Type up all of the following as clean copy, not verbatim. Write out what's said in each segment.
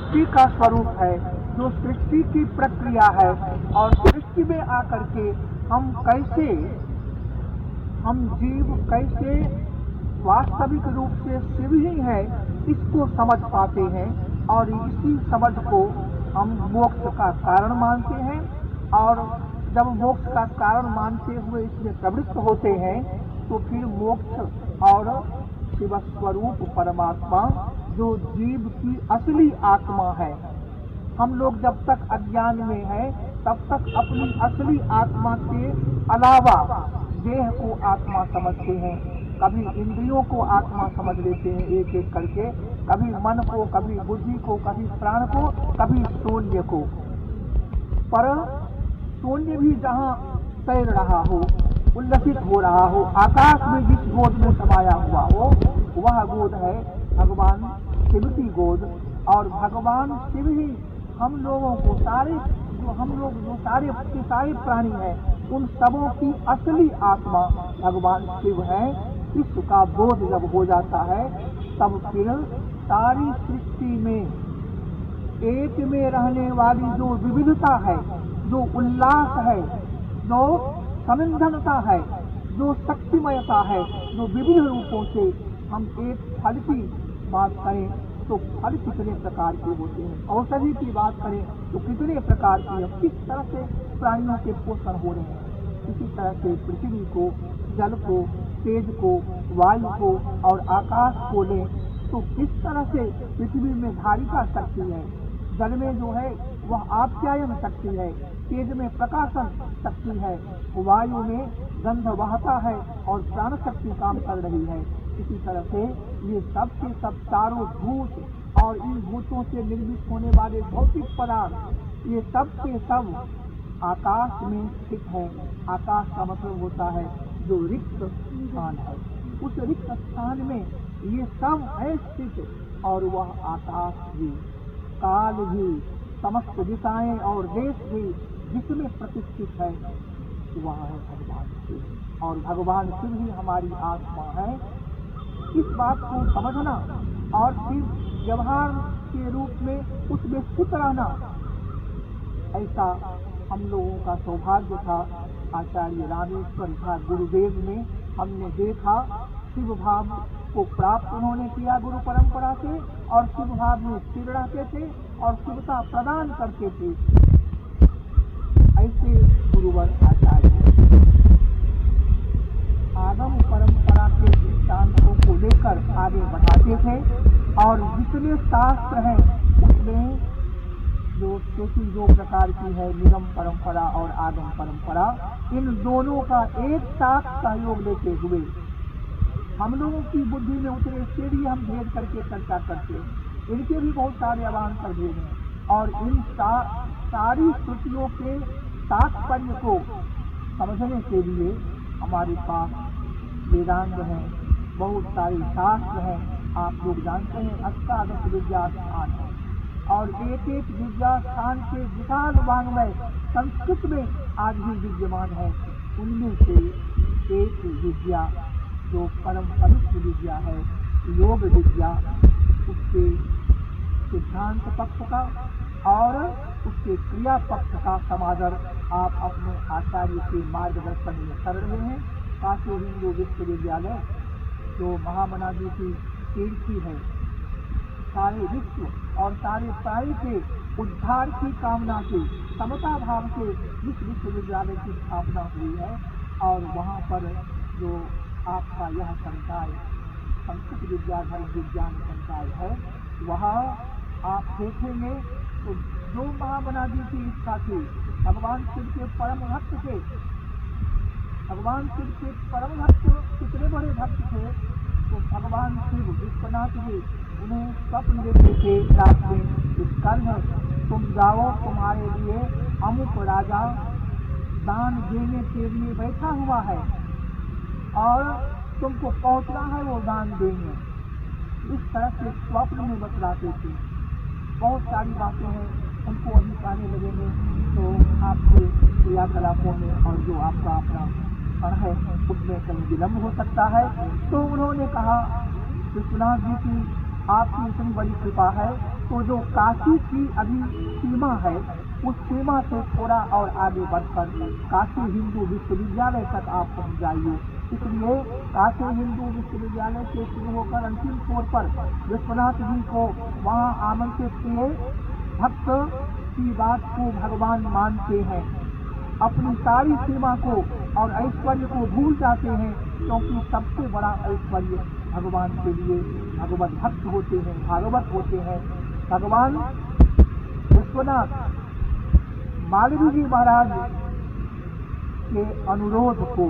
सृष्टि का स्वरूप है, जो सृष्टि की प्रक्रिया है, और सृष्टि में आकर के हम जीव कैसे वास्तविक रूप से शिव ही है, इसको समझ पाते हैं, और इसी समझ को हम मोक्ष का कारण मानते हैं। और जब मोक्ष का कारण मानते हुए इसमें प्रवृत्त होते हैं, तो फिर मोक्ष और शिव स्वरूप परमात्मा जो जीव की असली आत्मा है, हम लोग जब तक अज्ञान में हैं तब तक अपनी असली आत्मा के अलावा देह को आत्मा समझते हैं। कभी इंद्रियों को आत्मा समझ लेते हैं एक एक करके, कभी मन को, कभी बुद्धि को, कभी प्राण को, कभी शून्य को। पर शून्य भी जहाँ तैर रहा हो, उल्लसित हो रहा हो, आकाश में जिस गोद में समाया हुआ हो, वह गोद है भगवान शिव की गोद। और भगवान शिव ही हम लोगों को सारे प्राणी हैं, उन सबों की असली आत्मा भगवान शिव है। इसका बोध जब हो जाता है, तब फिर सारी सृष्टि में एक में रहने वाली जो विविधता है, जो उल्लास है, जो संविधानता है, जो शक्तिमयता है, जो विविध रूपों से हम एक फल की बात करें तो फल कितने प्रकार के होते हैं, औषधि की बात करें तो कितने प्रकार की है, किस तरह से प्राणियों के पोषण हो रहे हैं। इसी तरह से पृथ्वी को, जल को, तेज को, वायु को और आकाश को लें तो किस तरह से पृथ्वी में धारिता शक्ति है, जल में जो है वह आप्यायन शक्ति है, तेज में प्रकाशन शक्ति है, वायु में गंध बहता है और प्राण शक्ति काम कर रही है। इसी तरह से ये सब के सब चारों भूत और इन भूतों से निर्मित होने वाले भौतिक पदार्थ, ये सब के सब आकाश में स्थित है। आकाश का मतलब होता है जो रिक्त स्थान है, उस रिक्त स्थान में ये सब है स्थित। और वह आकाश भी, काल भी, समस्त दिशाएं और देश भी जिसमें प्रतिष्ठित है, वह है भगवान शिव। और भगवान शिव ही हमारी आत्मा है। इस बात को समझना और फिर व्यवहार के रूप में उसमें स्थित रहना, ऐसा हम लोगों का सौभाग्य था। आचार्य रामेश्वर था गुरुदेव में हमने देखा, शिव भाव को प्राप्त उन्होंने किया गुरु परंपरा से, और शिव भाव में स्थिर रहते थे और शिवता प्रदान करते थे। ऐसे गुरुवर आचार्य आगम परंपरा के सिद्धांतों को लेकर आगे बढ़ाते थे, और जितने शास्त्र हैं उसमें जो दो प्रकार की है, निगम परंपरा और आगम परंपरा, इन दोनों का एक साथ सहयोग लेते हुए हम लोगों की बुद्धि में उतरे सीढ़ी हम भेद करके चर्चा करते हैं। इनके भी बहुत सारे अवान्तर भेद हैं, और इन सारी श्रुतियों के तात्पर्य को समझने के लिए हमारे पास वेदांत हैं, बहुत सारे शास्त्र हैं। आप लोग जानते हैं अष्टादश विद्या स्थान है, और एक एक विद्या स्थान के विशाल वाङ्मय संस्कृत में आज भी विद्यमान है। उनमें से एक विद्या जो परम पवित्र विद्या है, योग विद्या, उसके सिद्धांत पक्ष का और उसके क्रिया पक्ष का समादर आप अपने आचार्य के मार्गदर्शन में कर रहे हैं। काशी हिंदू विश्वविद्यालय जो महामना जी की कीर्ति है, सारे विश्व और सारे प्राणी के उद्धार की कामना से, समता भाव से इस विश्वविद्यालय की स्थापना हुई है। और वहाँ पर जो आपका यह संकाय संस्कृत विद्याधर विज्ञान संकाय है, वहाँ आप देखेंगे तो जो महामना जी की इच्छा थी, भगवान शिव के परम भक्त थे, भगवान शिव के परम भक्त कितने बड़े भक्त थे, तो भगवान शिव विश्वनाथ जी उन्हें स्वप्न देते थे रात में, इस कल है तुम जाओ, तुम्हारे लिए अमुक राजा दान देने के लिए बैठा हुआ है और तुमको पहुंचना है, वो दान देंगे। इस तरह से स्वप्न में बतलाते थे। बहुत सारी बातें हैं, उनको अभी कहने लगेंगे तो आपके क्रियाकलापों में और जो आपका अपना क्षण है उसमें कहीं विलम्ब हो सकता है। तो उन्होंने कहा विश्वनाथ जी की आपकी इतनी बड़ी कृपा है तो जो काशी की अभी सीमा है, उस सीमा से थोड़ा और आगे बढ़कर काशी हिंदू विश्वविद्यालय तक आप पहुंच जाइए। इसलिए काशी हिंदू विश्वविद्यालय से शुरू होकर अंतिम छोर पर विश्वनाथ जी को वहाँ आमंत्रित किए। भक्त की बात को भगवान मानते हैं, अपनी सारी सीमा को और ऐश्वर्य को भूल जाते हैं, क्योंकि सबसे बड़ा ऐश्वर्य भगवान के लिए भगवत भक्त होते हैं, भागवत होते हैं। भगवान विश्वनाथ मालवी जी महाराज के अनुरोध को,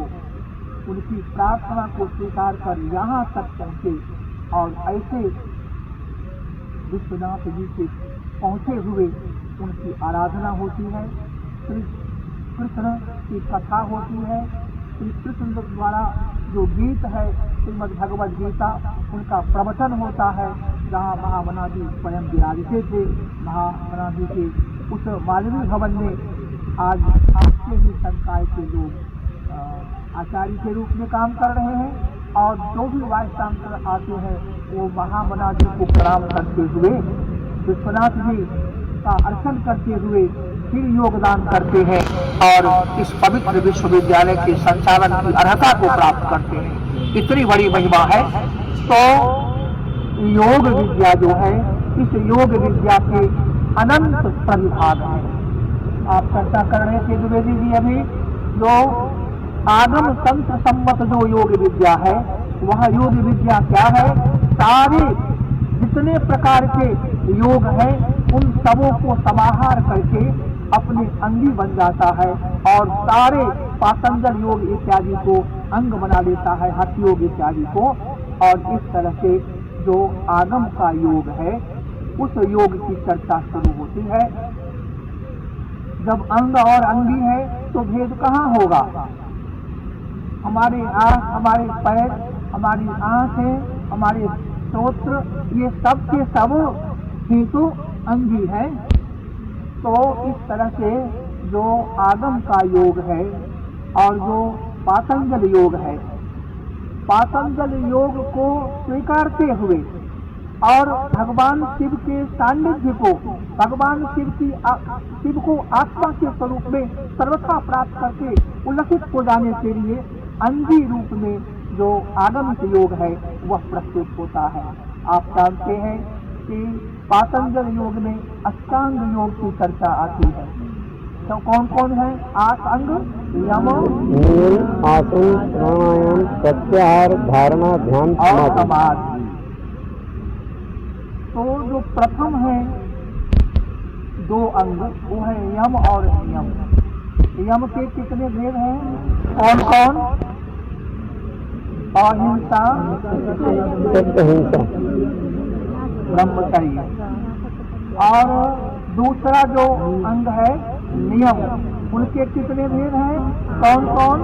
उनकी प्रार्थना को स्वीकार कर यहाँ तक पहुँचे और ऐसे विश्वनाथ जी के पहुँचे हुए उनकी आराधना होती है, श्री कृष्ण की कथा होती है, श्री कृष्ण द्वारा जो गीत है श्रीमद् भगवद गीता, उनका प्रवचन होता है, जहाँ महामना जी स्वयं विराजते थे। महामना जी के उस मालवी भवन में आज आपके ही संकाय के लोग आचार्य के रूप में काम कर रहे हैं, और जो भी वाइस चांसलर आते हैं वो महामना जी को प्रणाम करते हुए, विश्वनाथ जी का अर्चन करते हुए फिर योगदान करते हैं और इस पवित्र विश्वविद्यालय के संचालन की अर्हता को प्राप्त करते हैं। इतनी बड़ी महिमा है। तो योग विद्या जो है, इस योग विद्या के अनंत प्रविभाग हैं। आप चर्चा कर रहे थे द्विवेदी जी अभी, जो आगम तंत्र सम्मत जो योग विद्या है, वह योग विद्या क्या है? सारे जितने प्रकार के योग हैं उन सबों को समाहार करके अपने अंगी बन जाता है और सारे पातंजल योग इत्यादि को अंग बना लेता है, हठ योग इत्यादि को। और इस तरह से जो आगम का योग है, उस योग की चर्चा शुरू होती है। जब अंग और अंगी है तो भेद कहाँ होगा? हमारे आँख, हमारे पैर, हमारी आँखें, हमारे श्रोत्र, ये सब के सब ही तो अंगी है। तो इस तरह से जो आगम का योग है और जो पातंजल योग है, पातंजल योग को स्वीकारते हुए और भगवान शिव के सान्निध्य को, भगवान शिव को आत्मा के स्वरूप में सर्वथा प्राप्त करके उल्लसित हो जाने के लिए अंगी रूप में जो आगमिक योग है वह प्रस्तुत होता है। आप जानते हैं कि पातंजल योग में अष्टांग योग की चर्चा आती है। तो कौन कौन है? आसंग, यम, आसन, प्राणायाम, प्रत्याहार, धारणा, ध्यान और समाधि। तो जो प्रथम है दो अंग, वो है यम और नियम। यम के कितने भेद हैं? कौन कौन? अहिंसा, हिंसा, ब्रह्मचर्य। और दूसरा जो अंग है नियम, उनके कितने भेद हैं? कौन कौन?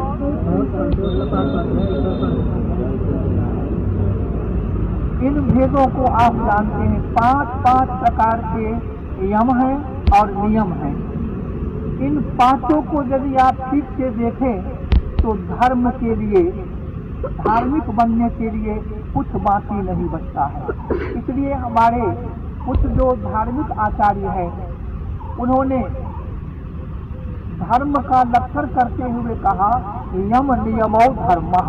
इन भेदों को आप जानते हैं। 5 प्रकार के यम हैं और नियम हैं। इन पांचों को यदि आप ठीक से देखें तो धर्म के लिए, धार्मिक बनने के लिए कुछ बाकी नहीं बचता है। इसलिए हमारे कुछ जो धार्मिक आचार्य हैं, उन्होंने धर्म का लक्षण करते हुए कहा यम नियमो धर्मः।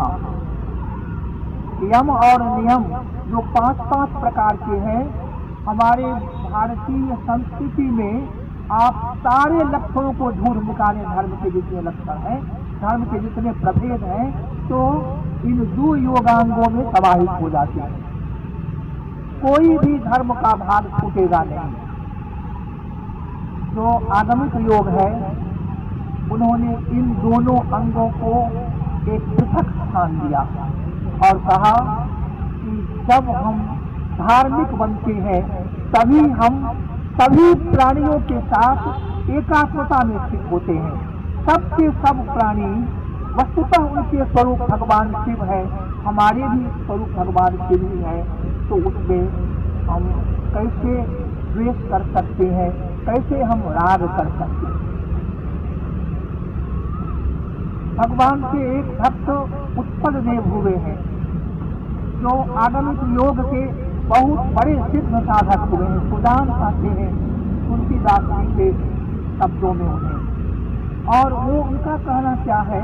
यम और नियम जो 5 प्रकार के हैं, हमारे भारतीय संस्कृति में आप सारे लक्षणों को ढूंढ निकालें, धर्म के जितने लक्षण हैं, धर्म के जितने प्रभेद हैं, तो इन 2 योगांगों में समाहित हो जाते हैं। कोई भी धर्म का भाग छूटेगा नहीं। जो आगमिक योग है, उन्होंने इन दोनों अंगों को एक पृथक स्थान दिया और कहा कि जब हम धार्मिक बनते हैं तभी हम सभी प्राणियों के साथ एकात्मता में स्थित होते हैं। सबके सब प्राणी वस्तुतः उनके स्वरूप भगवान शिव है, हमारे भी स्वरूप भगवान शिव ही है। तो उसमें हम कैसे द्वेष कर सकते हैं, कैसे हम राग कर सकते हैं? भगवान के एक भक्त उत्पल देव हुए हैं, जो आगमिक योग के बहुत बड़े सिद्ध साधक हुए हैं। सुदान कहते हैं तुलसीदास जी के शब्दों में उन्हें। और वो उनका कहना क्या है?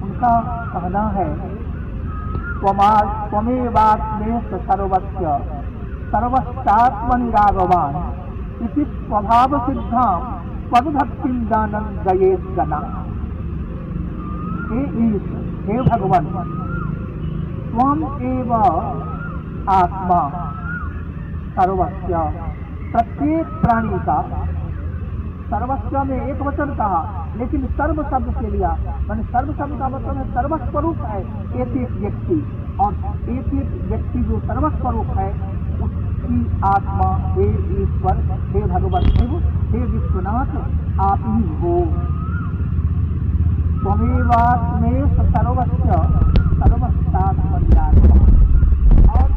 उनका कहना है त्वमेवात्मेश सर्वस्य सर्वस्तात्मनिरागवान् इति स्वभाव सिद्धां पदभक्तिं दानं दयेत् जना। हे भगवान, त्वम एव आत्मा सर्वस्य, प्रत्येक प्राणी का, सर्वस्व में एक वचन कहा लेकिन सर्व शब्द से लिया, मैंने सर्व शब्द का मतलब है सर्वस्वरूप है एक एक व्यक्ति, और एक एक व्यक्ति जो सर्वस्वरूप है उसकी आत्मा हे ईश्वर, हे भगवत शिव, हे विश्वनाथ आप ही हो। त्वमेवात्मेश सर्वस्य सर्वस्तात्मनिरागवान्। और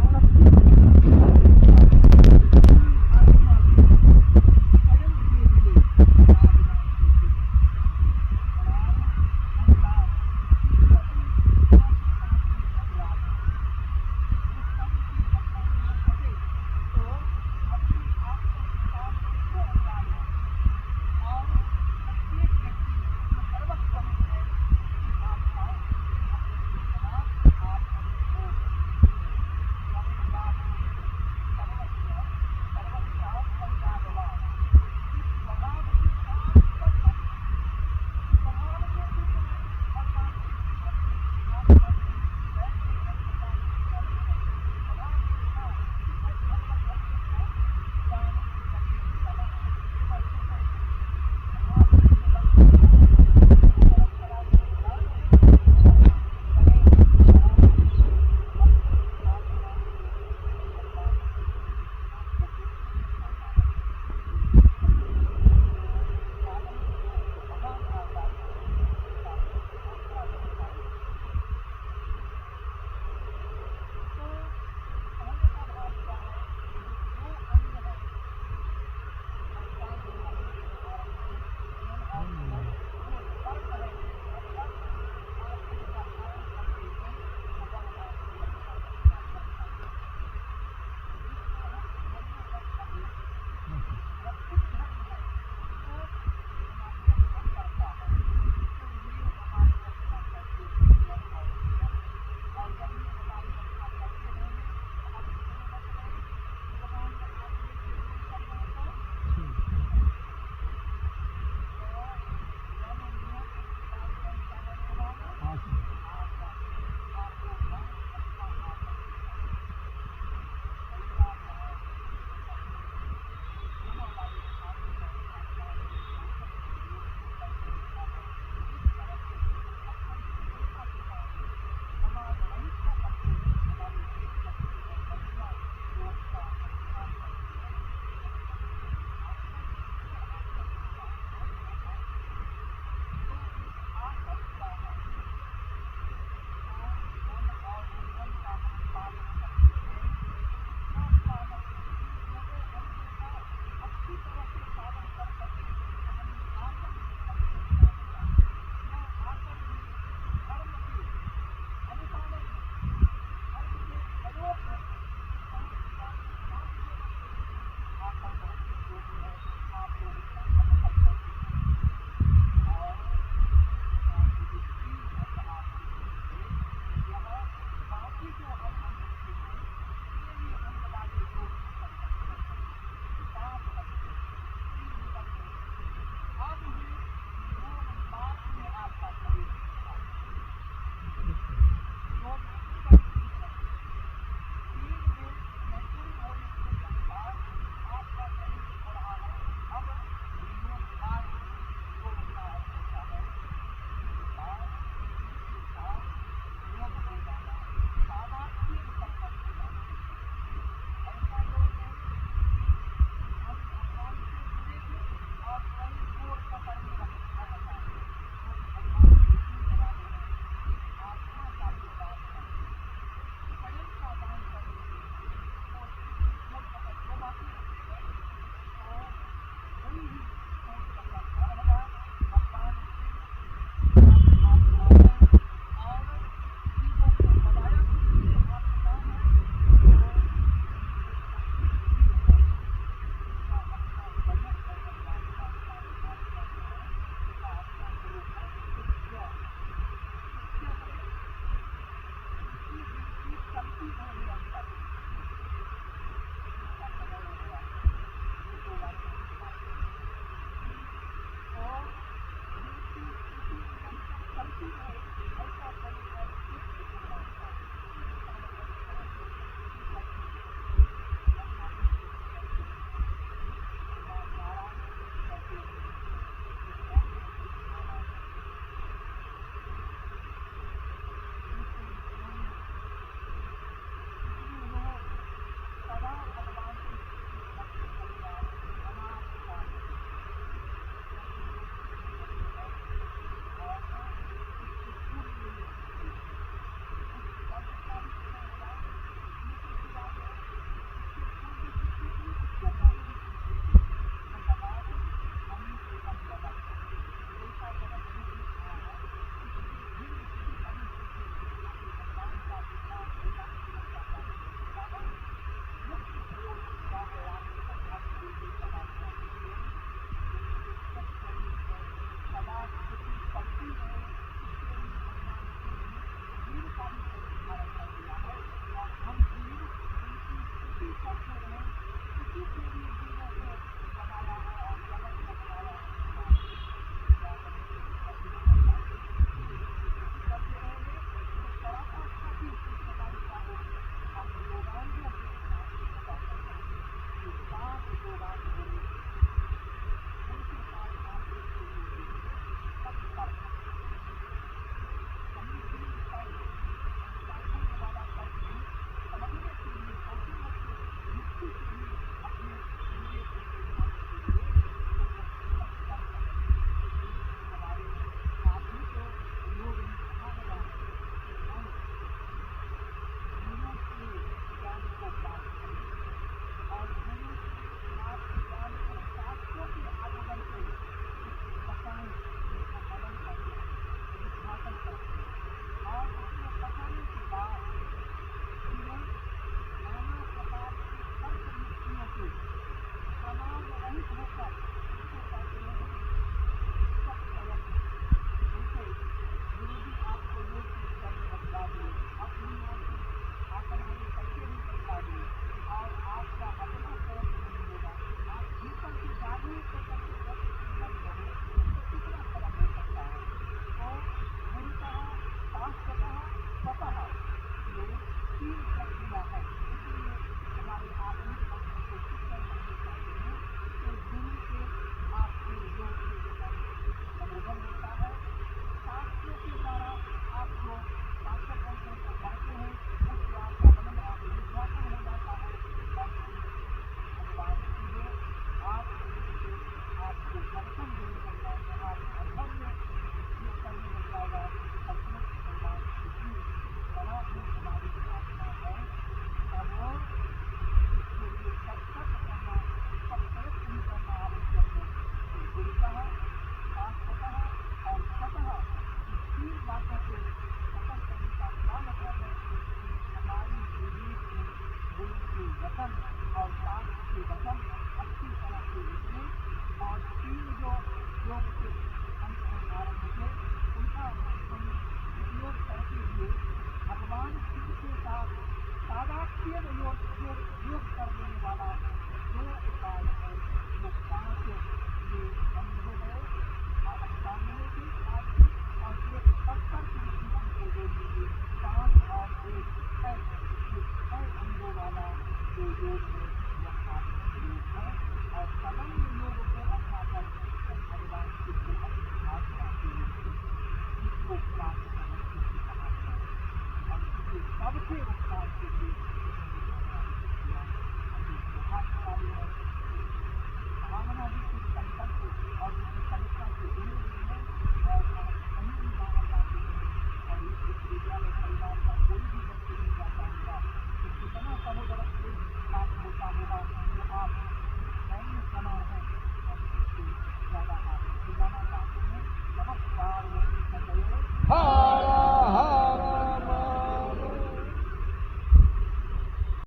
है।